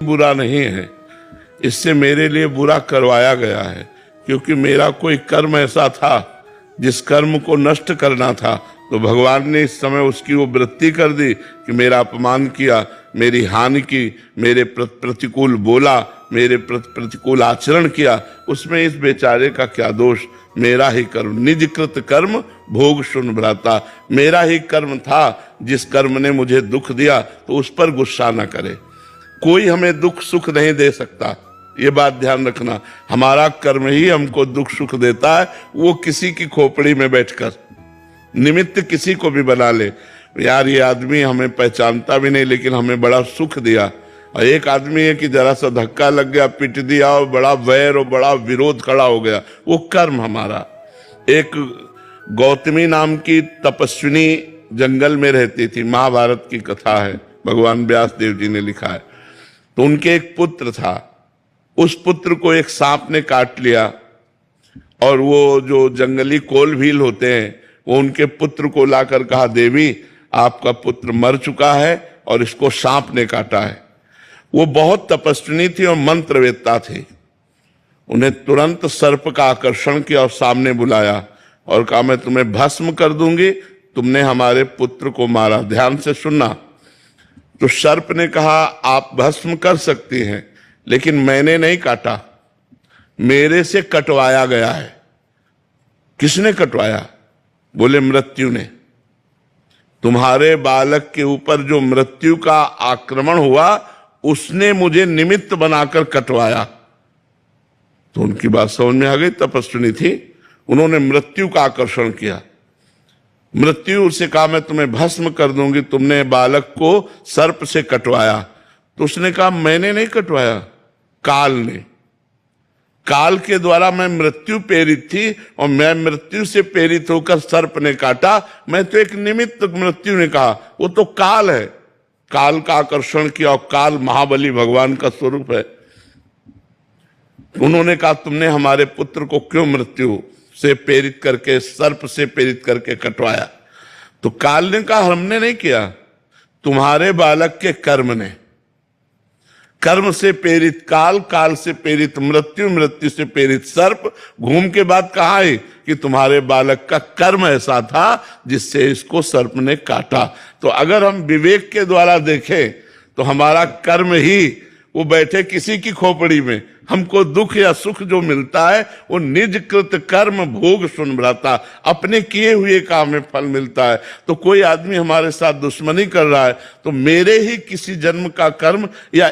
बुरा नहीं है, इससे मेरे लिए बुरा करवाया गया है, क्योंकि मेरा कोई कर्म ऐसा था जिस कर्म को नष्ट करना था, तो भगवान ने इस समय उसकी वो वृत्ति कर दी कि मेरा अपमान किया, मेरी हानि की, मेरे प्रतिकूल बोला, मेरे प्रतिकूल आचरण किया, उसमें इस बेचारे का क्या दोष? मेरा ही कर्म, निजकृत कर्म भोग सुन भ्राता, मेरा ही कर्म था जिस कर्म ने मुझे दुख दिया, तो उस पर गुस्सा न करे। कोई हमें दुख सुख नहीं दे सकता, ये बात ध्यान रखना। हमारा कर्म ही हमको दुख सुख देता है, वो किसी की खोपड़ी में बैठकर निमित्त किसी को भी बना ले। यार ये आदमी हमें पहचानता भी नहीं लेकिन हमें बड़ा सुख दिया, और एक आदमी है कि जरा सा धक्का लग गया, पिट दिया और बड़ा वैर और बड़ा विरोध खड़ा हो गया, वो कर्म हमारा। एक गौतमी नाम की तपस्विनी जंगल में रहती थी, महाभारत की कथा है, भगवान व्यास देव जी ने लिखा है। तो उनके एक पुत्र था, उस पुत्र को एक सांप ने काट लिया, और वो जो जंगली कोल भील होते हैं वो उनके पुत्र को लाकर कहा, देवी आपका पुत्र मर चुका है और इसको सांप ने काटा है। वो बहुत तपस्विनी थी और मंत्रवेत्ता थी। उन्हें तुरंत सर्प का आकर्षण किया और सामने बुलाया और कहा, मैं तुम्हें भस्म कर दूंगी, तुमने हमारे पुत्र को मारा, ध्यान से सुनना। तो सर्प ने कहा, आप भस्म कर सकती हैं, लेकिन मैंने नहीं काटा, मेरे से कटवाया गया है। किसने कटवाया? बोले मृत्यु ने। तुम्हारे बालक के ऊपर जो मृत्यु का आक्रमण हुआ उसने मुझे निमित्त बनाकर कटवाया। तो उनकी बात समझ में आ गई, तपस्विनी थी, उन्होंने मृत्यु का आकर्षण किया। मृत्यु से कहा, मैं तुम्हें भस्म कर दूंगी, तुमने बालक को सर्प से कटवाया। तो उसने कहा, मैंने नहीं कटवाया, काल ने। काल के द्वारा मैं मृत्यु प्रेरित थी और मैं मृत्यु से प्रेरित होकर सर्प ने काटा, मैं तो एक निमित्त। मृत्यु ने कहा, वो तो काल है, काल का आकर्षण किया, और काल महाबली भगवान का स्वरूप है। उन्होंने कहा, तुमने हमारे पुत्र को क्यों मृत्यु से प्रेरित करके, सर्प से प्रेरित करके कटवाया? तो काल ने कहा, हमने नहीं किया, तुम्हारे बालक के कर्म ने। कर्म से प्रेरित काल, काल से प्रेरित मृत्यु, मृत्यु से प्रेरित सर्प, घूम के बाद कहा है कि तुम्हारे बालक का कर्म ऐसा था जिससे इसको सर्प ने काटा। तो अगर हम विवेक के द्वारा देखें तो हमारा कर्म ही, वो बैठे किसी की खोपड़ी में, हमको दुख या सुख जो मिलता है वो निजकृत कर्म भोग सुन भ्राता, अपने किए हुए काम में फल मिलता है। तो कोई आदमी हमारे साथ दुश्मनी कर रहा है तो मेरे ही किसी जन्म का कर्म या